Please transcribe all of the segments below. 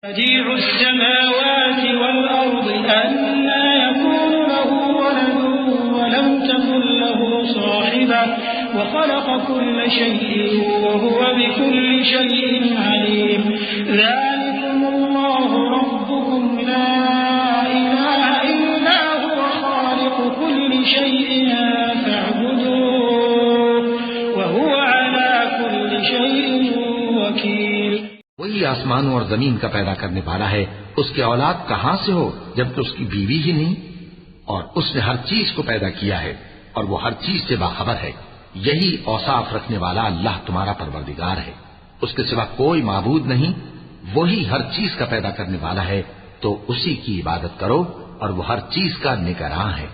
बदीउ अस्समावाति वल अर्दि अन्ना यकूनु लहु वलदुन वलम तकुन लहु साहिबा व खलक़ कुल्ल शैइन व हुव बिकुल्लि शैइन अलीम। ज़ालिकुमुल्लाहु रब्बुकुम ला इलाहा इल्ला हुव खालिक़ु कुल्लि शैइन फ़अब्दूहु व हुव अला कुल्लि शैइन वकील। वही आसमानों और जमीन का पैदा करने वाला है, उसकी औलाद कहां से हो जबकि उसकी बीवी ही नहीं। और उसने हर चीज को पैदा किया है और वो हर चीज से बाखबर है। यही औसाफ रखने वाला अल्लाह तुम्हारा परवरदिगार है, उसके सिवा कोई माबूद नहीं। वही हर चीज का पैदा करने वाला है, तो उसी की इबादत करो और वो हर चीज का निगरान है।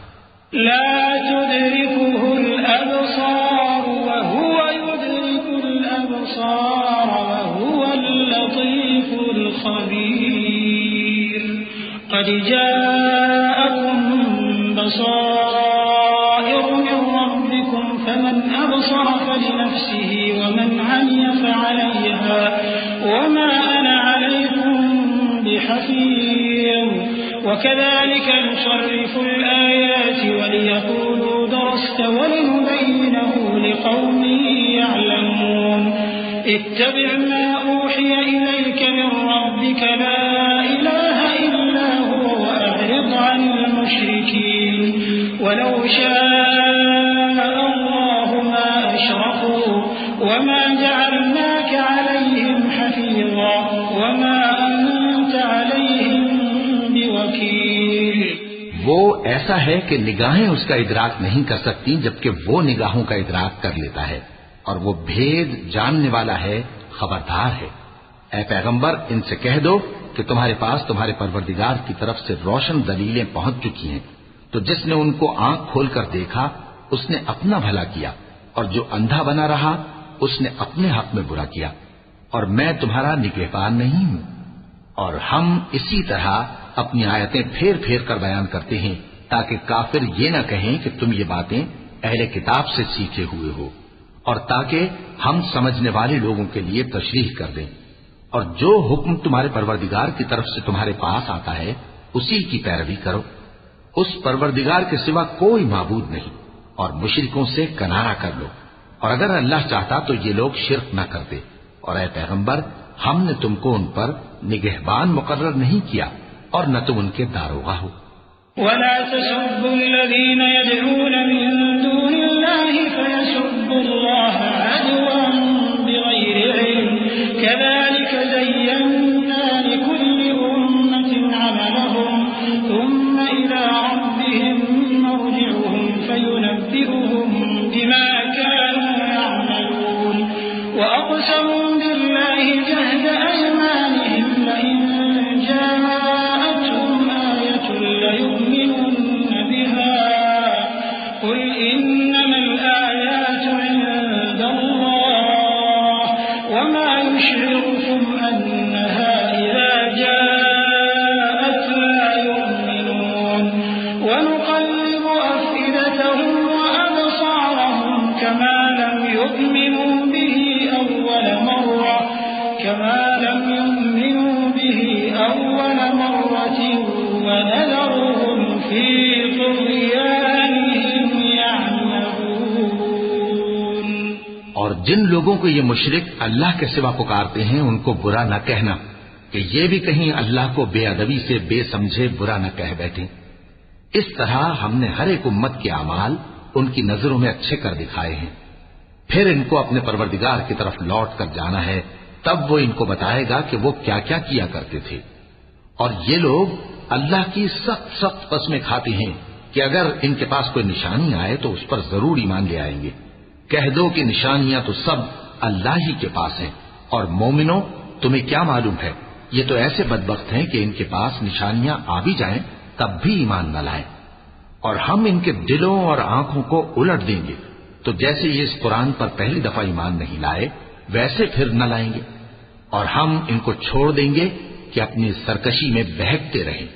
ला तुदरिकुहुल अबसार व हुवा युदरिकुल अबसार व हुवल लतीफुल खबीर। क़द जाअकुम बसाइरु मिन रब्बिकुम फमन अबसर फलिनफ्सिही वमन अमिया फअलैहा वमा अना अलैकुम बिहफीज़। वकज़ालिक नुसर्रिफुल आयाति वलियक़ूलू दरस्त वलिनुबय्यिनहु लिक़ौमिन यअलमून। इत्तबि' मा ऊहिय इलैक मिन रब्बिक ला इलाहा इल्ला हुवा वअ'रिद अनिल मुश्रिकीन। वलौ शाअ अल्लाहु मा अशरकू वमा जअलनाक अलैहिम हफीज़ा वमा अंत अलैहिम बिवकील। वो ऐसा है कि निगाहें उसका इदराक नहीं कर सकती, जबकि वो निगाहों का इदराक कर लेता है और वो भेद जानने वाला है, खबरदार है। ऐ पैगंबर, इनसे कह दो कि तुम्हारे पास तुम्हारे परवरदिगार की तरफ से रोशन दलीलें पहुंच चुकी हैं। तो जिसने उनको आंख खोलकर देखा उसने अपना भला किया, और जो अंधा बना रहा उसने अपने हक में बुरा किया। और मैं तुम्हारा निगहबान नहीं हूं। और हम इसी तरह अपनी आयतें फेर फेर कर बयान करते हैं, ताकि काफिर ये न कहें कि तुम ये बातें अहले किताब से सीखे हुए हो, और ताकि हम समझने वाले लोगों के लिए तशरीह कर दें। और जो हुक्म तुम्हारे परवरदिगार की तरफ से तुम्हारे पास आता है उसी की पैरवी करो। उस परवरदिगार के सिवा कोई माबूद नहीं, और मुशरिकों से किनारा कर लो। और अगर अल्लाह चाहता तो ये लोग शिर्क न करते। और ऐ पैगंबर, हमने तुमको उन पर निगहबान मुकर्रर नहीं किया और न तुम उनके दारोगा हो। वला तसुब्बुल्लज़ीन यदऊन मिन दूनिल्लाहि फयसुब्बुल्लाह अदवन बिगैरि इल्म कज़ालिक ज़य्यन्ना लिकुल्ली उम्मतिन अमलहुम थुम्मा इला रब्बिहिम मर्जि'ुहुम फयुनब्बि'ुहुम बिमा कानू यअमलून। व अक़समू बिल्लाहि जहद अयमानिहिम लइन जाअतहुम आयतुन लयु'मिनुन्न बिहा क़ुल इन्नमल आयातु इन्दल्लाह वमा युश'iरुकुम अन्नहा इज़ा जाअत ला यु'मिनून। वनुक़ल्लिबु अफ़इदतहुम वअबसारहुम कमा lam yu'minu bihi awwala marratin wa nadharuhum fi तुग़यानिहिम यअमहून। और जिन लोगों को ये मुशरिक अल्लाह के सिवा पुकारते हैं उनको बुरा न कहना, कि ये भी कहीं अल्लाह को बेअदबी से बेसमझे बुरा न कह बैठे। इस तरह हमने हर एक उम्मत के अमाल उनकी नजरों में अच्छे कर दिखाए हैं। फिर इनको अपने परवरदिगार की तरफ लौट कर जाना है, तब वो इनको बताएगा कि वो क्या क्या किया करते थे। और ये लोग अल्लाह की सख्त सख्त कसमें खाते हैं कि अगर इनके पास कोई निशानी आए तो उस पर जरूर ईमान ले आएंगे। कह दो कि निशानियां तो सब अल्लाह ही के पास हैं, और मोमिनो, तुम्हें क्या मालूम है, ये तो ऐसे बदबख्त हैं कि इनके पास निशानियां आ भी जाएं तब भी ईमान न लाएं। और हम इनके दिलों और आंखों को उलट देंगे, तो जैसे ये इस कुरान पर पहली दफा ईमान नहीं लाए वैसे फिर न लाएंगे। और हम इनको छोड़ देंगे कि अपनी सरकशी में बहकते रहें।